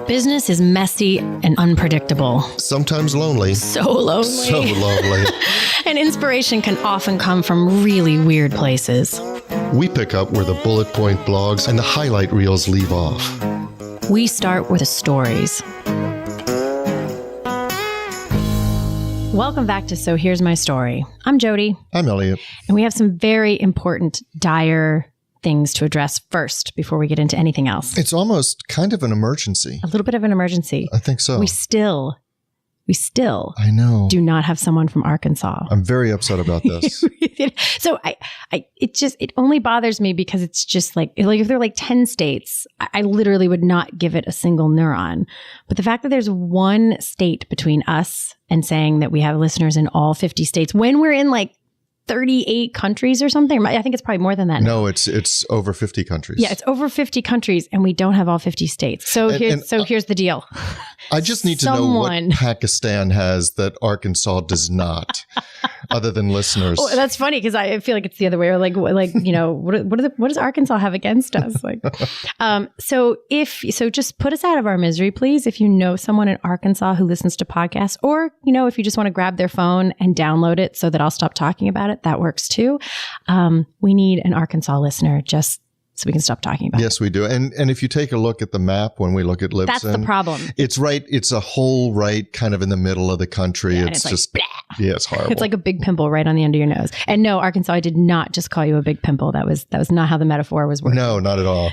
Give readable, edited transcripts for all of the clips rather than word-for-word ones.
Business is messy and unpredictable. Sometimes lonely. So lonely. So lonely. And inspiration can often come from really weird places. We pick up where the bullet point blogs and the highlight reels leave off. We start with the stories. Welcome back to So Here's My Story. I'm Jodi. I'm Eliot. And we have some very important, dire things to address first before we get into anything else. It's almost kind of an emergency. A little bit of an emergency. I think so. We still I know. do not have someone from Arkansas. I'm very upset about this. So it only bothers me because it's just like if there were like 10 states, I literally would not give it a single neuron. But the fact that there's one state between us and saying that we have listeners in all 50 states when we're in like 38 countries or something. I think it's probably more than that. No, it's over 50 countries. Yeah, it's over 50 countries and we don't have all 50 states. So here's the deal. I just need to know what Pakistan has that Arkansas does not, other than listeners. Oh, that's funny because I feel like it's the other way. Or like what does Arkansas have against us? Like, so just put us out of our misery, please. If you know someone in Arkansas who listens to podcasts, or if you just want to grab their phone and download it so that I'll stop talking about it, that works too. We need an Arkansas listener just so we can stop talking about it. Yes, we do. And if you take a look at the map when we look at Libsyn, that's the problem. It's right. It's a hole right kind of in the middle of the country. Yeah, it's just like, yeah, it's horrible. It's like a big pimple right on the end of your nose. And no, Arkansas, I did not just call you a big pimple. That was not how the metaphor was working. No, not at all.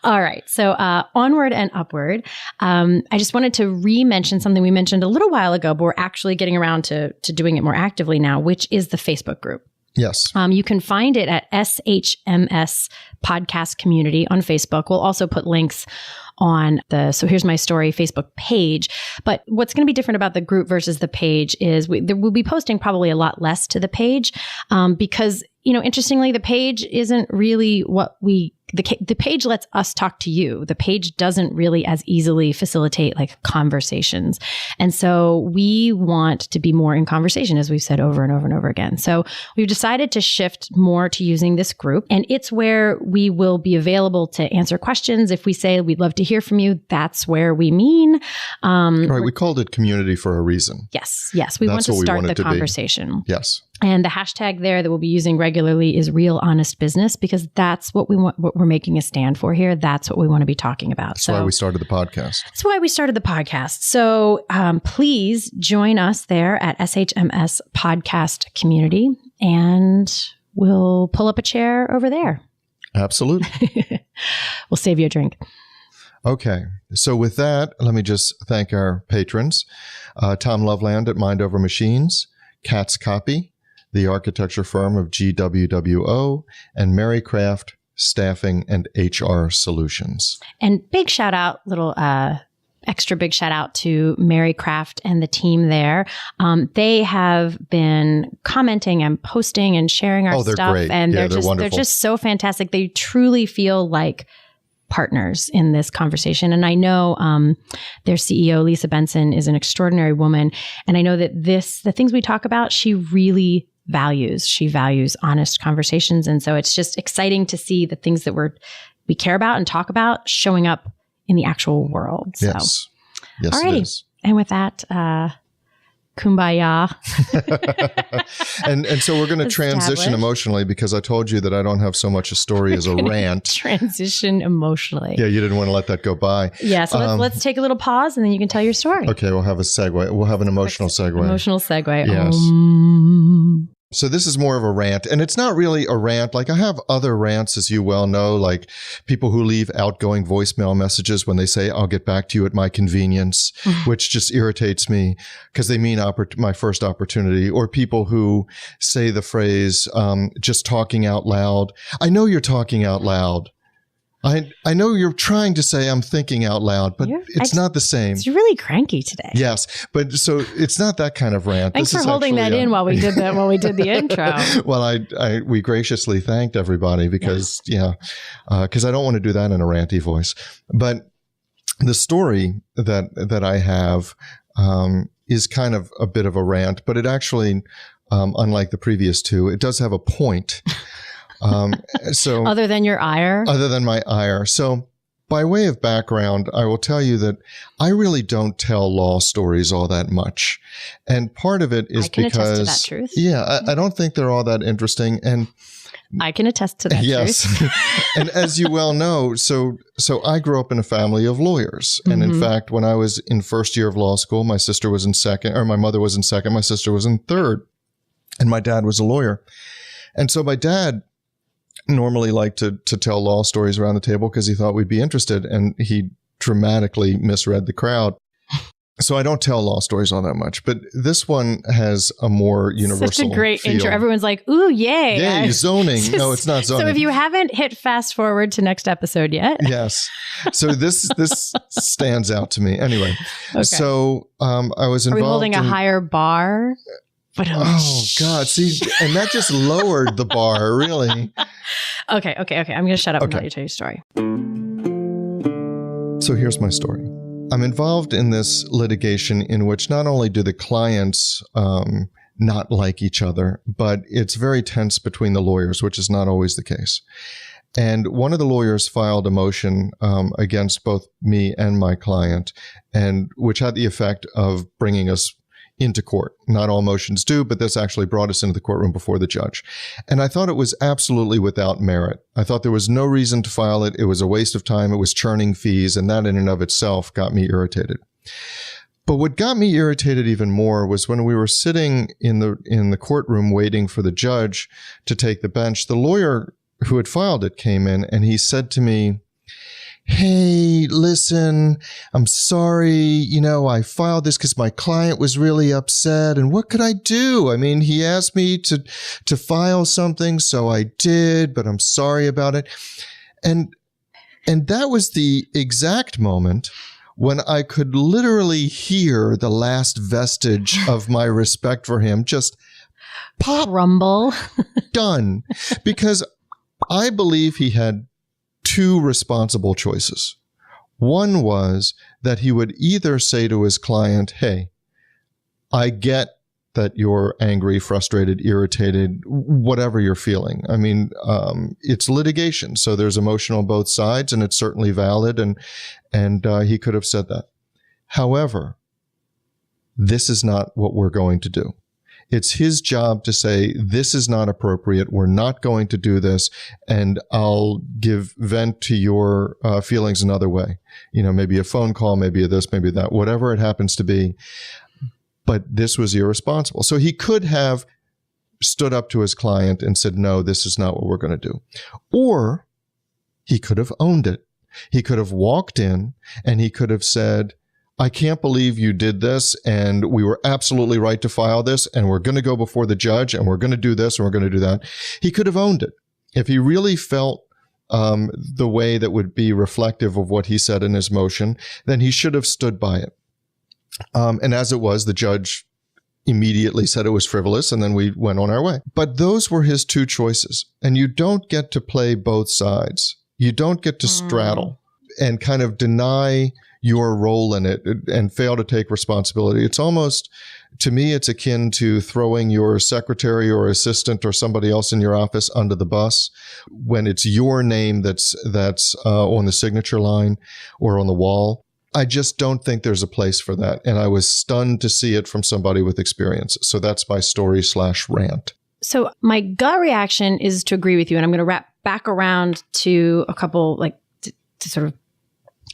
All right. So onward and upward. I just wanted to re-mention something we mentioned a little while ago, but we're actually getting around to doing it more actively now, which is the Facebook group. Yes. You can find it at SHMS Podcast Community on Facebook. We'll also put links on the So Here's My Story Facebook page. But what's going to be different about the group versus the page is we'll be posting probably a lot less to the page because, interestingly, the page isn't really what the page lets us talk to you. The page doesn't really as easily facilitate like conversations. And so we want to be more in conversation, as we've said over and over and over again. So we've decided to shift more to using this group, and it's where we will be available to answer questions. If we say we'd love to hear from you, that's where we mean. Right. We called it community for a reason. Yes. We want to start the conversation. Yes. And the hashtag there that we'll be using regularly is Real Honest Business, because that's what we want, what we're making a stand for here. That's what we want to be talking about. That's why we started the podcast. That's why we started the podcast. So please join us there at SHMS Podcast Community, and we'll pull up a chair over there. Absolutely. We'll save you a drink. Okay. So with that, let me just thank our patrons. Tom Loveland at Mind Over Machines, Cat's Copy, the architecture firm of GWWO, and Mary Craft Staffing and HR Solutions. And big shout out, extra big shout out to Mary Craft and the team there. They have been commenting and posting and sharing our stuff. Great. And they're they're just so fantastic. They truly feel like partners in this conversation. And I know their CEO, Lisa Benson, is an extraordinary woman. And I know that the things we talk about, she really values. She values honest conversations. And so it's just exciting to see the things that we care about and talk about showing up in the actual world. So. Yes. Alrighty. It is. And with that, kumbaya. and so we're going to transition emotionally, because I told you that I don't have so much a story as a rant. Transition emotionally. Yeah, you didn't want to let that go by. Yeah, so let's take a little pause and then you can tell your story. Okay, we'll have a segue. We'll have an emotional segue. Emotional segue. Yes. So this is more of a rant, and it's not really a rant. Like, I have other rants, as you well know, like people who leave outgoing voicemail messages when they say, "I'll get back to you at my convenience," which just irritates me because they mean my first opportunity. Or people who say the phrase, just talking out loud. I know you're talking out loud. I know you're trying to say I'm thinking out loud, but it's not the same. You're really cranky today. Yes, but so it's not that kind of rant. Thanks for holding that in while we did the intro. Well, we graciously thanked everybody because because I don't want to do that in a ranty voice. But the story that I have is kind of a bit of a rant, but it actually, unlike the previous two, it does have a point. So other than your ire? Other than my ire. So by way of background, I will tell you that I really don't tell law stories all that much. And part of it is because, attest to that truth. Yeah, I don't think they're all that interesting. And I can attest to that. Yes. And as you well know, so I grew up in a family of lawyers. And in fact, when I was in first year of law school, my sister was in second, or my mother was in second, my sister was in third, and my dad was a lawyer. And so my dad normally liked to tell law stories around the table because he thought we'd be interested, and he dramatically misread the crowd. So I don't tell law stories all that much, but this one has a more universal Such a great feel. intro. Everyone's like, ooh, yay. Yay, zoning. No, it's not zoning. So if you haven't hit fast forward to next episode yet. Yes. So this stands out to me. Anyway, okay. So I was involved. Are we holding a higher bar? Oh, God. See, and that just lowered the bar, really. Okay. I'm going to shut up and let you tell your story. So here's my story. I'm involved in this litigation in which not only do the clients not like each other, but it's very tense between the lawyers, which is not always the case. And one of the lawyers filed a motion against both me and my client, and which had the effect of bringing us into court. Not all motions do, but this actually brought us into the courtroom before the judge. And I thought it was absolutely without merit. I thought there was no reason to file it. It was a waste of time. It was churning fees, and that in and of itself got me irritated. But what got me irritated even more was when we were sitting in the courtroom waiting for the judge to take the bench, the lawyer who had filed it came in and he said to me, "Hey, listen, I'm sorry, I filed this because my client was really upset, and what could I do? I mean, he asked me to file something, so I did, but I'm sorry about it." And that was the exact moment when I could literally hear the last vestige of my respect for him just pop. Rumble. Done. Because I believe he had two responsible choices. One was that he would either say to his client, "Hey, I get that you're angry, frustrated, irritated, whatever you're feeling. I mean, it's litigation, so there's emotion on both sides, and it's certainly valid, and he could have said that. However, this is not what we're going to do. It's his job to say, this is not appropriate. We're not going to do this. And I'll give vent to your feelings another way. Maybe a phone call, maybe a this, maybe that, whatever it happens to be. But this was irresponsible. So he could have stood up to his client and said, no, this is not what we're going to do. Or he could have owned it. He could have walked in and he could have said, "I can't believe you did this, and we were absolutely right to file this, and we're going to go before the judge, and we're going to do this, and we're going to do that." He could have owned it. If he really felt the way that would be reflective of what he said in his motion, then he should have stood by it. And as it was, the judge immediately said it was frivolous, and then we went on our way. But those were his two choices, and you don't get to play both sides. You don't get to straddle and kind of deny your role in it and fail to take responsibility. It's almost, to me, it's akin to throwing your secretary or assistant or somebody else in your office under the bus when it's your name that's on the signature line or on the wall. I just don't think there's a place for that. And I was stunned to see it from somebody with experience. So that's my story/rant. So my gut reaction is to agree with you. And I'm going to wrap back around to a couple, to sort of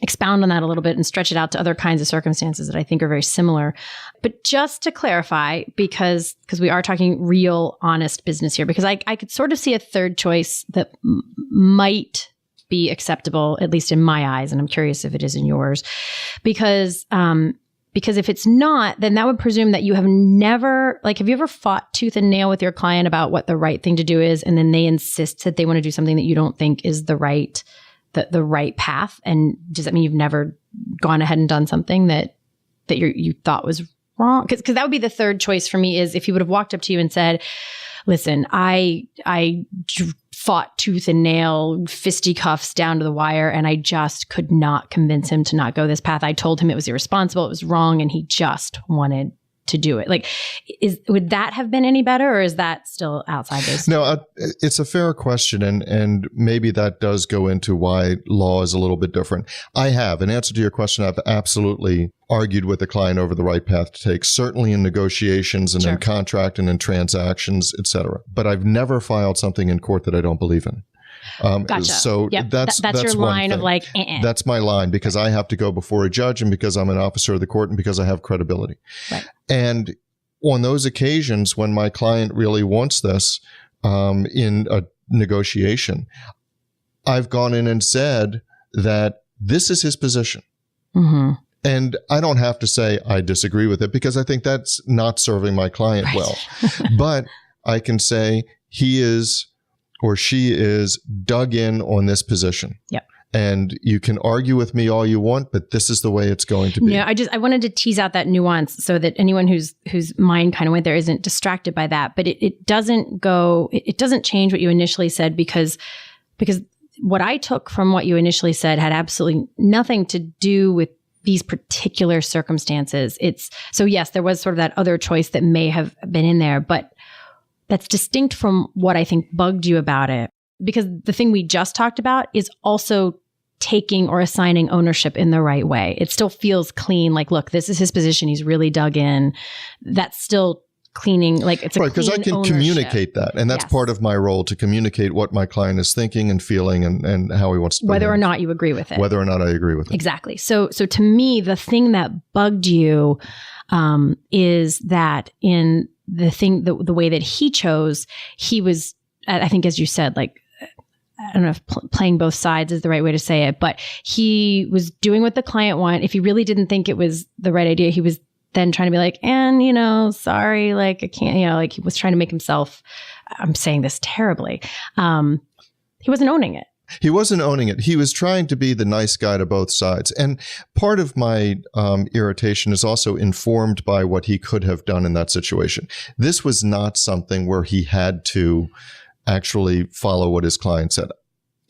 expound on that a little bit and stretch it out to other kinds of circumstances that I think are very similar. But just to clarify, because we are talking real, honest business here, because I could sort of see a third choice that might be acceptable, at least in my eyes, and I'm curious if it is in yours, because if it's not, then that would presume that you have never, have you ever fought tooth and nail with your client about what the right thing to do is, and then they insist that they want to do something that you don't think is the right path? And does that mean you've never gone ahead and done something that you thought was wrong? Because that would be the third choice for me, is if he would have walked up to you and said, "Listen, I fought tooth and nail, fisticuffs down to the wire, and I just could not convince him to not go this path. I told him it was irresponsible, it was wrong, and he just wanted to do it. Like, would that have been any better, or is that still outside those? No, it's a fair question. And maybe that does go into why law is a little bit different. In answer to your question, I've absolutely argued with the client over the right path to take, certainly in negotiations and in contract and in transactions, et cetera. But I've never filed something in court that I don't believe in. Gotcha. So that's your line of like, That's my line, because I have to go before a judge, and because I'm an officer of the court, and because I have credibility. Right. And on those occasions when my client really wants this, in a negotiation, I've gone in and said that this is his position. Mm-hmm. And I don't have to say I disagree with it, because I think that's not serving my client well. But I can say he is or she is dug in on this position. Yep. And you can argue with me all you want, but this is the way it's going to be. Yeah, I wanted to tease out that nuance so that anyone whose mind kind of went there isn't distracted by that. But it doesn't change what you initially said, because what I took from what you initially said had absolutely nothing to do with these particular circumstances. So yes, there was sort of that other choice that may have been in there, but that's distinct from what I think bugged you about it. Because the thing we just talked about is also taking or assigning ownership in the right way. It still feels clean. Like, look, this is his position. He's really dug in. That's still cleaning. Like, it's a right, because I can communicate that. And that's part of my role, to communicate what my client is thinking and feeling and how he wants to. Whether or not you agree with it. Whether or not I agree with it. Exactly. So to me, the thing that bugged you is that in the way that he chose, he was, I think, as you said, like, I don't know if playing both sides is the right way to say it, but he was doing what the client wanted. If he really didn't think it was the right idea, he was then trying to be like, and, sorry, like, I can't, like, he was trying to make himself, I'm saying this terribly. He wasn't owning it. He wasn't owning it. He was trying to be the nice guy to both sides. And part of my irritation is also informed by what he could have done in that situation. This was not something where he had to actually follow what his client said.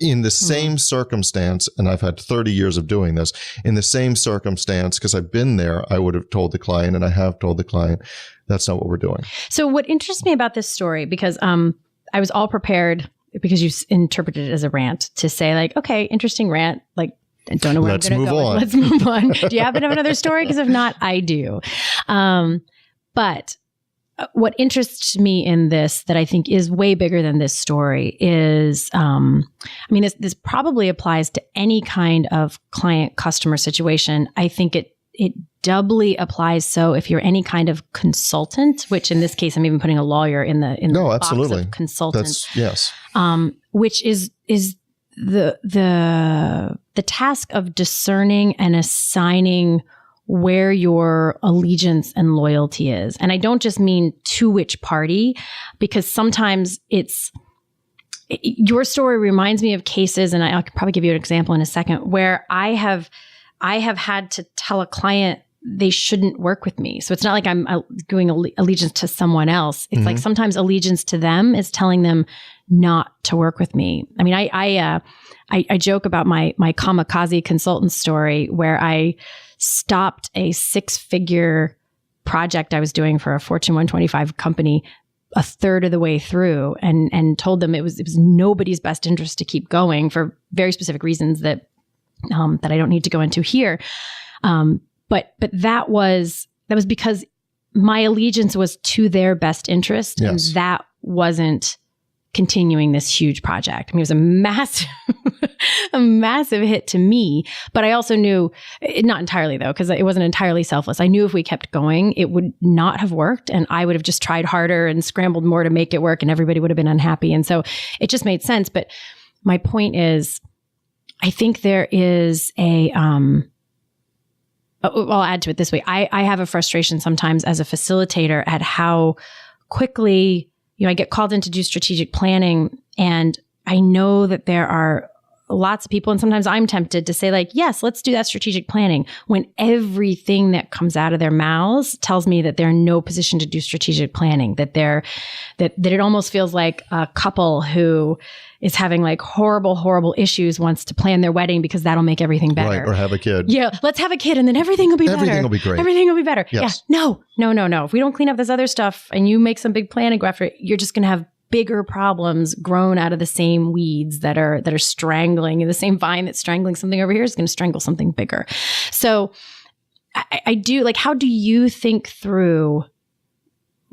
In the same circumstance, and I've had 30 years of doing this, in the same circumstance, because I've been there, I would have told the client, and I have told the client, that's not what we're doing. So what interests me about this story, because I was all prepared, because you interpreted it as a rant, to say like, okay, interesting rant, like, I don't know where I'm going to go. Let's move on. Do you happen to have another story? Because if not, I do. But what interests me in this, that I think is way bigger than this story, is, this probably applies to any kind of client-customer situation. I think it doubly applies so if you're any kind of consultant, which in this case, I'm even putting a lawyer in the box of consultant. Yes. Which is the task of discerning and assigning where your allegiance and loyalty is. And I don't just mean to which party, because sometimes your story reminds me of cases, and I could probably give you an example in a second, where I have had to tell a client they shouldn't work with me. So it's not like I'm doing allegiance to someone else. It's like sometimes allegiance to them is telling them not to work with me. I mean, I joke about my kamikaze consultant story, where I stopped a 6-figure project I was doing for a Fortune 125 company a third of the way through, and told them it was nobody's best interest to keep going for very specific reasons that I don't need to go into here. But that was because my allegiance was to their best interest, and that wasn't continuing this huge project. I mean, it was a massive hit to me, but I also knew, not entirely though, because it wasn't entirely selfless. I knew if we kept going, it would not have worked, and I would have just tried harder and scrambled more to make it work, and everybody would have been unhappy. And so it just made sense. But my point is, I think there is I'll add to it this way. I have a frustration sometimes as a facilitator at how quickly, I get called in to do strategic planning, and I know that there are lots of people, and sometimes I'm tempted to say like, yes, let's do that strategic planning, when everything that comes out of their mouths tells me that they're in no position to do strategic planning, that it almost feels like a couple who is having like horrible issues wants to plan their wedding because that'll make everything better. Right, or have a kid. Yeah, let's have a kid and then everything will be better. Everything will be great. Everything will be better. Yes. Yeah, no. If we don't clean up this other stuff and you make some big plan and go after it, you're just going to have bigger problems grown out of the same weeds that are strangling, and the same vine that's strangling something over here is going to strangle something bigger. So I do, like, how do you think through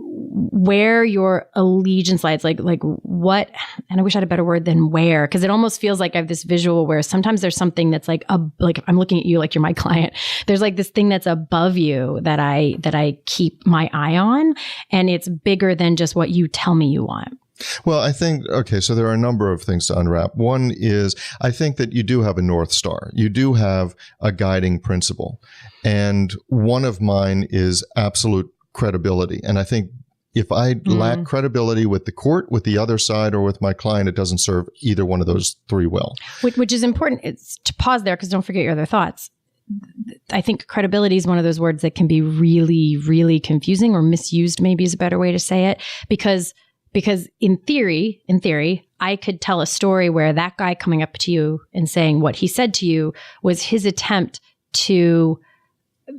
where your allegiance lies, like what, and I wish I had a better word than where, because it almost feels like I have this visual where sometimes there's something that's like I'm looking at you like you're my client. There's like this thing that's above you that I keep my eye on, and it's bigger than just what you tell me you want. Well, I think, okay, so there are a number of things to unwrap. One is, I think that you do have a North Star. You do have a guiding principle. And one of mine is absolute credibility. And I think if I lack credibility with the court, with the other side, or with my client, it doesn't serve either one of those three well. Which is important. It's to pause there, because don't forget your other thoughts. I think credibility is one of those words that can be really, really confusing, or misused, maybe is a better way to say it. Because in theory, I could tell a story where that guy coming up to you and saying what he said to you was his attempt to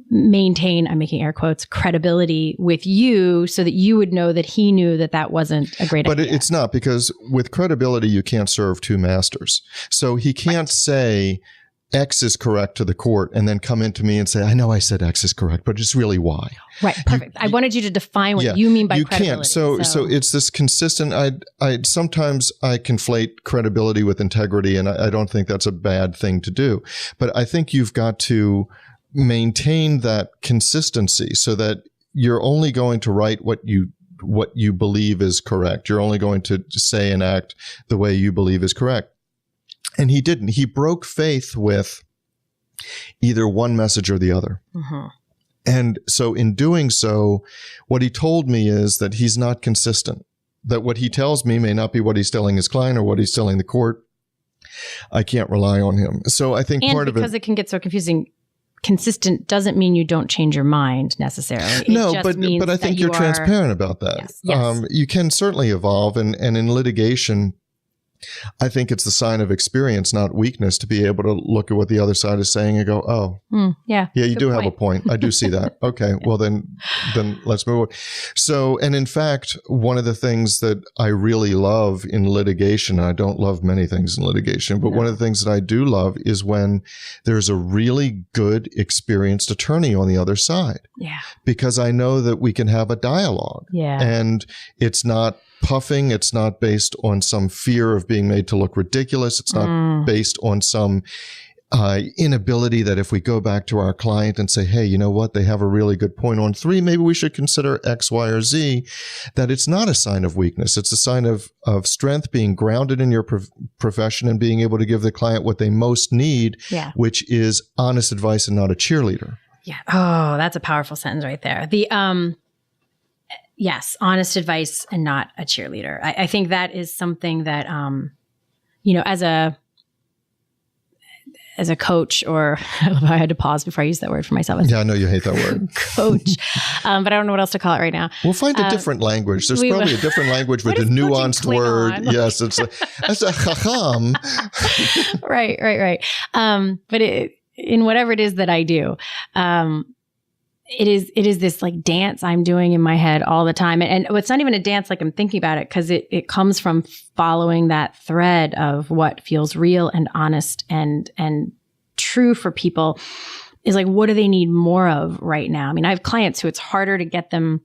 maintain, I'm making air quotes, credibility with you, so that you would know that he knew that that wasn't a great idea. But it's not, because with credibility, you can't serve two masters. So he can't say X is correct to the court and then come into me and say, I know I said X is correct, but it's really Y. Right. Perfect. I wanted you to define what you mean by credibility. You can't. So it's this consistent, sometimes I conflate credibility with integrity, and I don't think that's a bad thing to do. But I think you've got to maintain that consistency so that you're only going to write what you believe is correct. You're only going to say and act the way you believe is correct. And he didn't. He broke faith with either one message or the other. Mm-hmm. And so in doing so, what he told me is that he's not consistent, that what he tells me may not be what he's telling his client or what he's telling the court. I can't rely on him. So I think part of it, because it can get so confusing, consistent doesn't mean you don't change your mind necessarily. No, but I think you're transparent about that. Yes. You can certainly evolve, and in litigation, I think it's the sign of experience, not weakness, to be able to look at what the other side is saying and go, oh, yeah, you do have a point. I do see that. Okay, well then let's move on. So, and in fact, one of the things that I really love in litigation, and I don't love many things in litigation, but one of the things that I do love is when there's a really good, experienced attorney on the other side. Yeah. Because I know that we can have a dialogue. Yeah. And it's not puffing. It's not based on some fear of being made to look ridiculous. It's not based on some inability that if we go back to our client and say, hey, you know what, they have a really good point on 3, maybe we should consider X, Y, or Z, that it's not a sign of weakness. It's a sign of strength, being grounded in your profession and being able to give the client what they most need, which is honest advice and not a cheerleader. Yeah. Oh, that's a powerful sentence right there. Yes, honest advice and not a cheerleader. I think that is something that, as a coach, or I had to pause before I used that word for myself. Yeah, I know you hate that word. Coach. But I don't know what else to call it right now. We'll find a different language. There's probably a different language with a nuanced word. Yes, that's a chacham. Right. But in whatever it is that I do, it is this like dance I'm doing in my head all the time. And it's not even a dance like I'm thinking about it, because it comes from following that thread of what feels real and honest and true for people, is like, what do they need more of right now? I mean, I have clients who it's harder to get them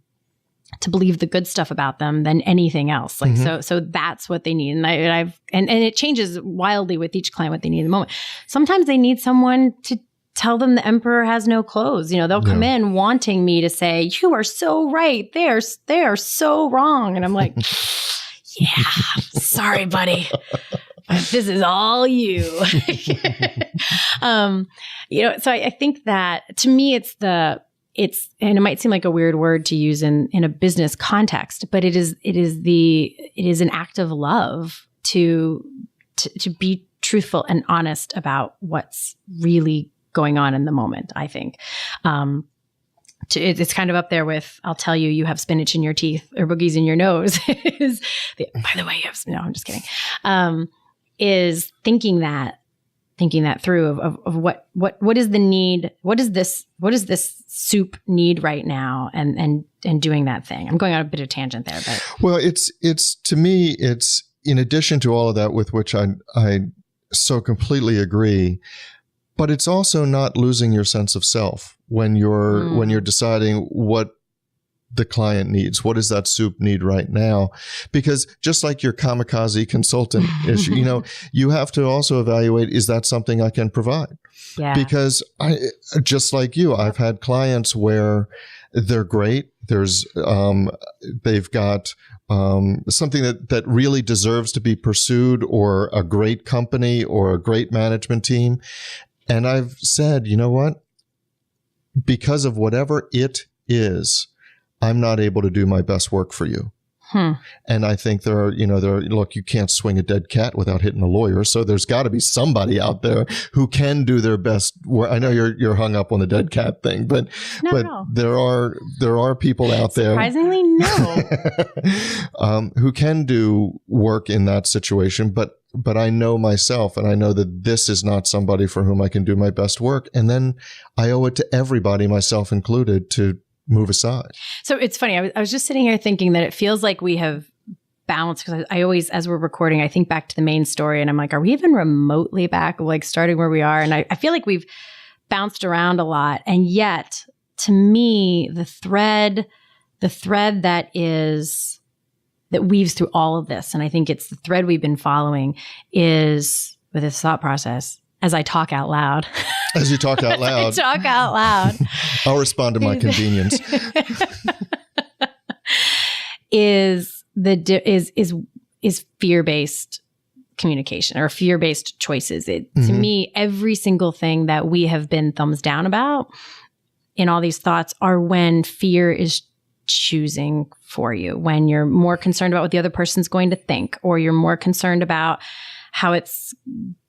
to believe the good stuff about them than anything else. Like, so that's what they need. And it changes wildly with each client, what they need in the moment. Sometimes they need someone to tell them the emperor has no clothes. They'll come in wanting me to say, you are so right. They are so wrong. And I'm like, yeah, sorry, buddy. But this is all you. So I think that to me, and it might seem like a weird word to use in a business context, but it is an act of love to be truthful and honest about what's really going on in the moment, I think. It's kind of up there with, I'll tell you, you have spinach in your teeth or boogies in your nose. By the way, no, I'm just kidding. Is thinking that through of what is the need? What does this soup need right now? And doing that thing. I'm going on a bit of tangent there, but. Well, it's to me, it's in addition to all of that with which I so completely agree, but it's also not losing your sense of self when you're deciding what the client needs. What does that soup need right now? Because just like your kamikaze consultant issue, you have to also evaluate, is that something I can provide? Yeah. Because just like you, I've had clients where they're great. They've got something that really deserves to be pursued, or a great company or a great management team. And I've said, you know what? Because of whatever it is, I'm not able to do my best work for you. And I think look, you can't swing a dead cat without hitting a lawyer. So there's got to be somebody out there who can do their best work. I know you're hung up on the dead cat thing, but No. there are people out there. Surprisingly, no. Who can do work in that situation. But I know myself, and I know that this is not somebody for whom I can do my best work. And then I owe it to everybody, myself included, to move aside. So it's funny. I was just sitting here thinking that it feels like we have bounced, because I always, as we're recording, I think back to the main story and I'm like, are we even remotely back, like starting where we are? And I feel like we've bounced around a lot. And yet, to me, the thread that weaves through all of this, and I think it's the thread we've been following, is with this thought process. As I talk out loud. As you talk out loud. Talk out loud. I'll respond to my convenience. Is fear-based communication or fear-based choices. To me, every single thing that we have been thumbs down about in all these thoughts are when fear is choosing for you, when you're more concerned about what the other person's going to think, or you're more concerned about how it's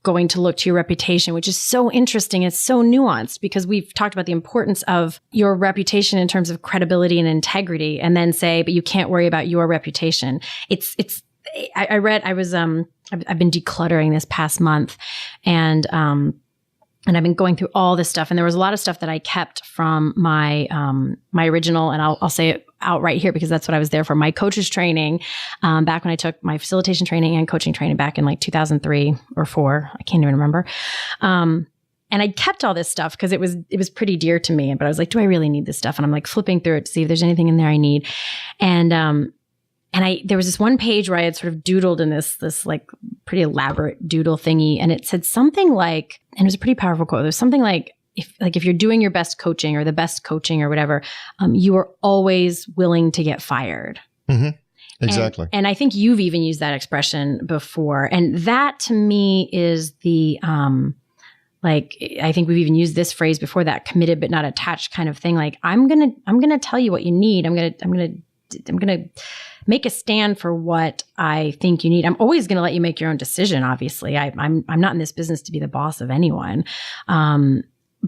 going to look to your reputation, which is so interesting. It's so nuanced, because we've talked about the importance of your reputation in terms of credibility and integrity, and then say, but you can't worry about your reputation. I've been decluttering this past month, and I've been going through all this stuff, and there was a lot of stuff that I kept from my original, and I'll say it out right here because that's what I was there for, my coach's training, back when I took my facilitation training and coaching training back in like 2003 or 4. I can't even remember. And I kept all this stuff because it was pretty dear to me. But I was like, do I really need this stuff? And I'm like flipping through it to see if there's anything in there I need. And there was this one page where I had sort of doodled in this like pretty elaborate doodle thingy. And it said something like, and it was a pretty powerful quote. There was something like, if you're doing your best coaching or the best coaching or whatever, you are always willing to get fired. Mm-hmm. Exactly. And I think you've even used that expression before. And that to me is the, I think we've even used this phrase before, that committed but not attached kind of thing. Like, I'm going to tell you what you need. I'm going to make a stand for what I think you need. I'm always going to let you make your own decision. Obviously, I'm not in this business to be the boss of anyone.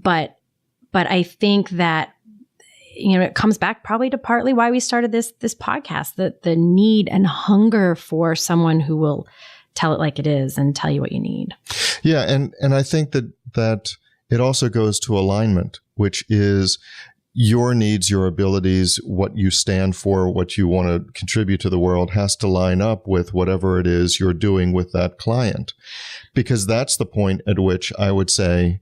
But I think that, it comes back probably to partly why we started this podcast, the need and hunger for someone who will tell it like it is and tell you what you need. Yeah. And I think that it also goes to alignment, which is your needs, your abilities, what you stand for, what you want to contribute to the world has to line up with whatever it is you're doing with that client. Because that's the point at which I would say,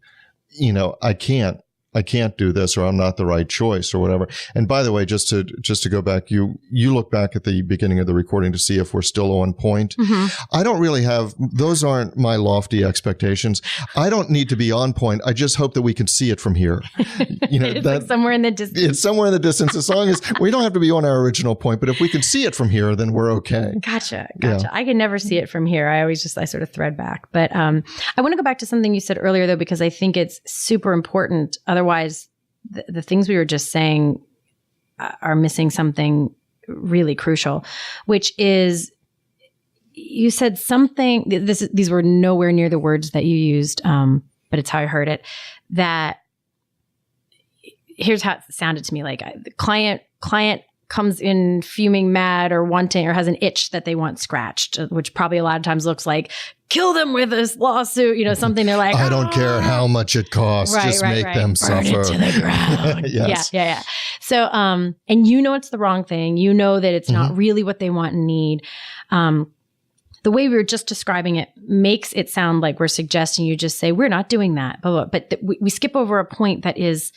I can't do this, or I'm not the right choice, or whatever. And by the way, just to go back, you look back at the beginning of the recording to see if we're still on point. Mm-hmm. I don't really have, those aren't my lofty expectations. I don't need to be on point. I just hope that we can see it from here. It's like somewhere in the distance. It's somewhere in the distance. As long as we don't have to be on our original point, but if we can see it from here, then we're okay. Gotcha. Yeah. I can never see it from here. I sort of thread back. But I want to go back to something you said earlier, though, because I think it's super important. Otherwise, the things we were just saying are missing something really crucial, which is you said something, these were nowhere near the words that you used, but it's how I heard it, that here's how it sounded to me. Like the client comes in fuming, mad, or wanting, or has an itch that they want scratched, which probably a lot of times looks like, kill them with this lawsuit, something they're like, I don't care how much it costs, just make them burn suffer. it to the ground. Yes. Yeah. So, and it's the wrong thing. You know that it's not really what they want and need. The way we were just describing it makes it sound like we're suggesting you just say, we're not doing that. But we skip over a point that is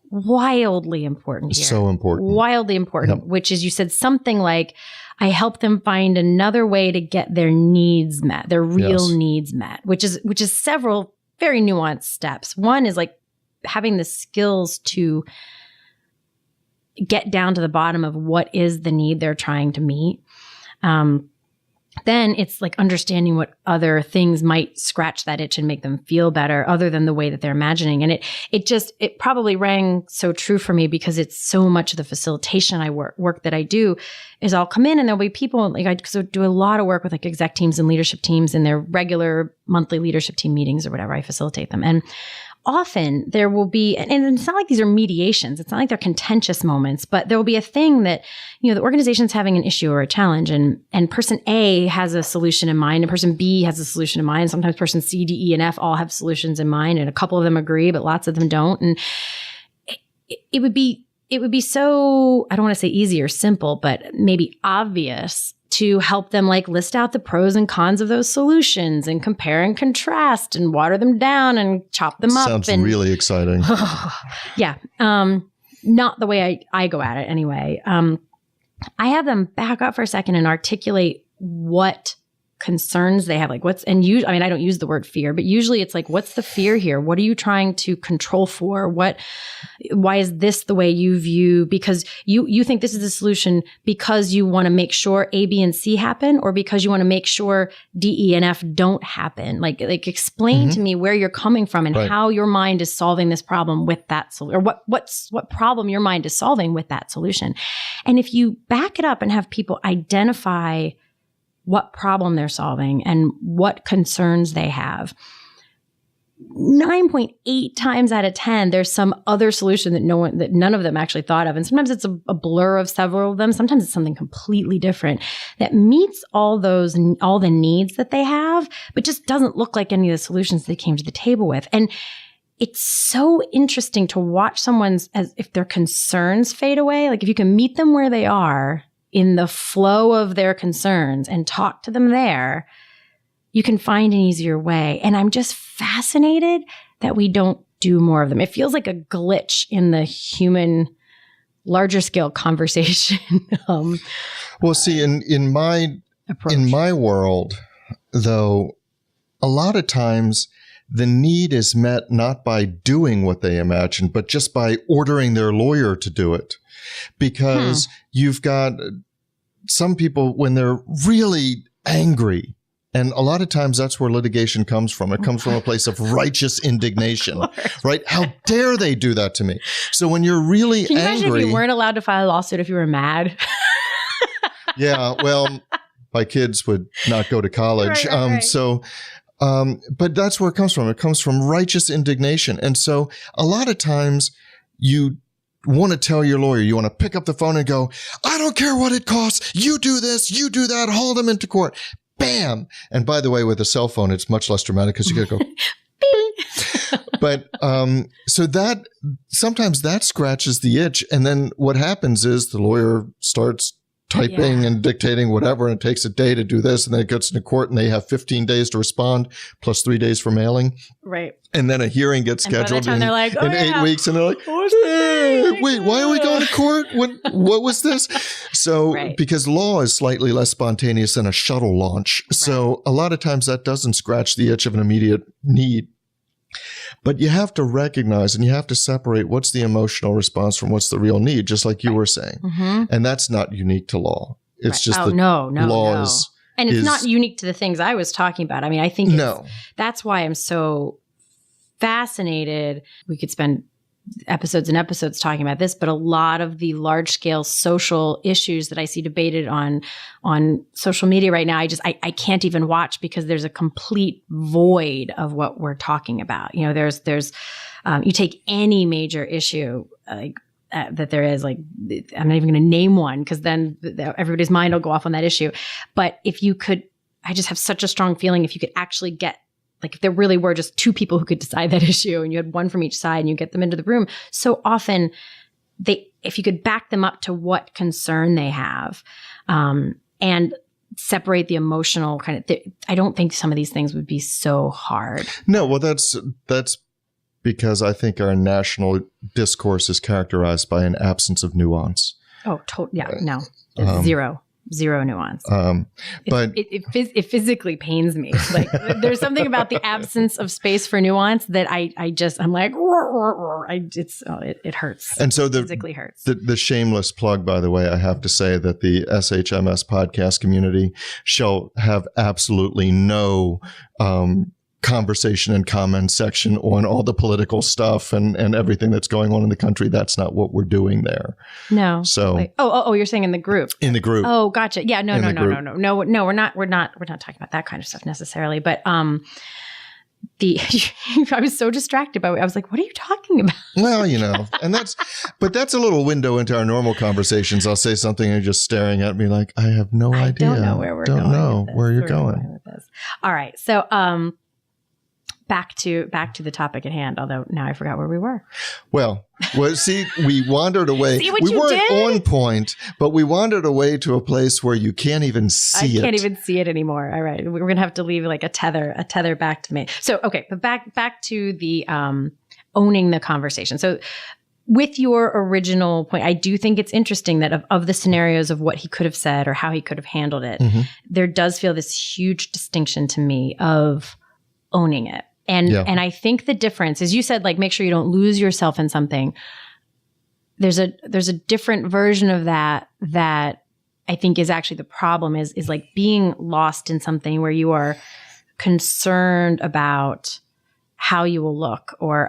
wildly important here. So important. Wildly important, which is you said something like, I help them find another way to get their needs met, their real needs met, which is several very nuanced steps. One is like having the skills to get down to the bottom of what is the need they're trying to meet. Then it's like understanding what other things might scratch that itch and make them feel better other than the way that they're imagining. And it probably rang so true for me because it's so much of the facilitation work that I do is I'll come in and there'll be people like I do a lot of work with like exec teams and leadership teams in their regular monthly leadership team meetings or whatever. I facilitate them. And often there will be, and it's not like these are mediations. It's not like they're contentious moments, but there will be a thing that, the organization's having an issue or a challenge and person A has a solution in mind and person B has a solution in mind. Sometimes person C, D, E, and F all have solutions in mind and a couple of them agree, but lots of them don't. And it would be so, I don't want to say easy or simple, but maybe obvious to help them like list out the pros and cons of those solutions and compare and contrast and water them down and chop them up. Sounds really exciting. Yeah. Not the way I go at it anyway. I have them back up for a second and articulate what concerns they have. Like I don't use the word fear, but usually it's like, what's the fear here? What are you trying to control for? Why is this the way you view? Because you think this is the solution because you want to make sure A, B, and C happen, or because you want to make sure D, E, and F don't happen. Like explain to me where you're coming from and how your mind is solving this problem with that solution, or what problem your mind is solving with that solution. And if you back it up and have people identify what problem they're solving and what concerns they have, 9.8 times out of 10, there's some other solution that none of them actually thought of. And sometimes it's a blur of several of them. Sometimes it's something completely different that meets all the needs that they have, but just doesn't look like any of the solutions they came to the table with. And it's so interesting to watch someone's, as if their concerns fade away. Like if you can meet them where they are in the flow of their concerns and talk to them there, you can find an easier way. And I'm just fascinated that we don't do more of them. It feels like a glitch in the human larger scale conversation. Well, see, in my world, though, a lot of times the need is met not by doing what they imagine, but just by ordering their lawyer to do it. Because you've got some people when they're really angry, and a lot of times that's where litigation comes from. It comes from a place of righteous indignation, right? How dare they do that to me? So when you're really Can you angry, imagine if you weren't allowed to file a lawsuit if you were mad? Yeah, well, my kids would not go to college. Right. But that's where it comes from. It comes from righteous indignation. And so a lot of times you want to tell your lawyer, you want to pick up the phone and go, I don't care what it costs. You do this, you do that, haul them into court. Bam. And by the way, with a cell phone, it's much less dramatic because you got to go. But so that sometimes that scratches the itch. And then what happens is the lawyer starts typing and dictating whatever, and it takes a day to do this, and then it gets into court and they have 15 days to respond plus 3 days for mailing. Right. And then a hearing gets scheduled in, like, in 8 weeks, and they're like, hey, wait, why are we going to court? What was this? So because law is slightly less spontaneous than a shuttle launch. Right. So a lot of times that doesn't scratch the itch of an immediate need. But you have to recognize and you have to separate what's the emotional response from what's the real need, just like you were saying. And that's not unique to law. It's just that law is... And it's not unique to the things I was talking about. I mean, I think that's why I'm so fascinated. We could spend episodes and episodes talking about this, but a lot of the large scale social issues that I see debated on social media right now, I can't even watch because there's a complete void of what we're talking about. You know, there's you take any major issue, that there is, like, I'm not even going to name one because then everybody's mind will go off on that issue. But if you could, I just have such a strong feeling if you could actually get, like, if there really were just two people who could decide that issue and you had one from each side and you get them into the room, so often if you could back them up to what concern they have, and separate the emotional kind of, I don't think some of these things would be so hard. No, well, that's because I think our national discourse is characterized by an absence of nuance. Oh, yeah, no, zero nuance. But it physically pains me. Like, there's something about the absence of space for nuance that I'm like, it hurts. And so physically hurts. The shameless plug, by the way, I have to say that the SHMS podcast community shall have absolutely no conversation and comment section on all the political stuff and everything that's going on in the country. That's not what we're doing there. No. So, you're saying in the group? In the group. Oh, gotcha. Yeah. No. We're not talking about that kind of stuff necessarily. But I was so distracted by it. I was like, what are you talking about? Well, you know, but that's a little window into our normal conversations. I'll say something and you're just staring at me like, I have no idea. I don't know where we're going. Don't know where you're going with this. All right. So, back to the topic at hand, although now I forgot where we were. Well, see, we wandered away. See what we you weren't did? On point, but we wandered away to a place where you can't even see it. I can't even see it anymore. All right. We're going to have to leave like a tether back to me. So, okay, but back to the owning the conversation. So with your original point, I do think it's interesting that of the scenarios of what he could have said or how he could have handled it, there does feel this huge distinction to me of owning it. And I think the difference, as you said, like, make sure you don't lose yourself in something. There's a different version of that I think is actually the problem is like being lost in something where you are concerned about how you will look, or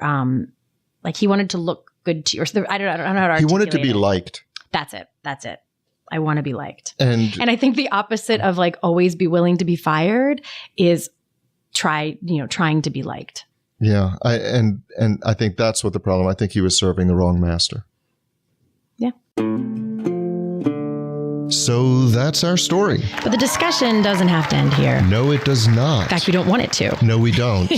like he wanted to look good to you, or I don't know how to articulate it. He wanted to be liked. That's it. I want to be liked. And I think the opposite of like always be willing to be fired is trying to be liked. Yeah. And I think that's what the problem. I think he was serving the wrong master. Yeah. So that's our story. But the discussion doesn't have to end here. No, it does not. In fact, we don't want it to. No, we don't.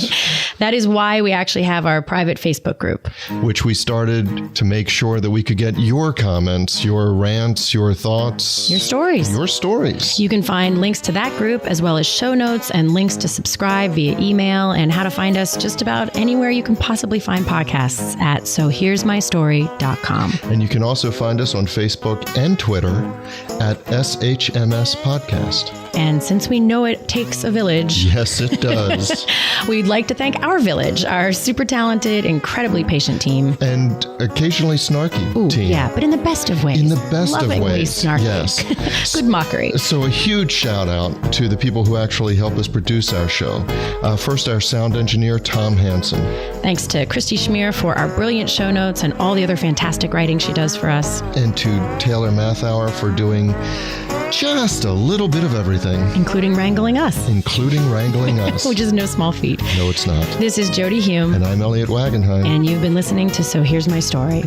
That is why we actually have our private Facebook group, which we started to make sure that we could get your comments, your rants, your thoughts, your stories. You can find links to that group as well as show notes and links to subscribe via email and how to find us just about anywhere you can possibly find podcasts at sohere'smystory.com. And you can also find us on Facebook and Twitter at SHMS Podcast. And since we know it takes a village. Yes, it does. We'd like to thank our village, our super talented, incredibly patient team. And occasionally snarky team. Yeah, but in the best of ways. In the best of ways. Snarky. Yes. Good mockery. So a huge shout out to the people who actually help us produce our show. First, our sound engineer, Tom Hansen. Thanks to Christy Schmier for our brilliant show notes and all the other fantastic writing she does for us. And to Taylor Mathauer for doing just a little bit of everything. Including wrangling us. Which is no small feat. No, it's not. This is Jodi Hume. And I'm Eliot Wagenheim. And you've been listening to So Here's My Story.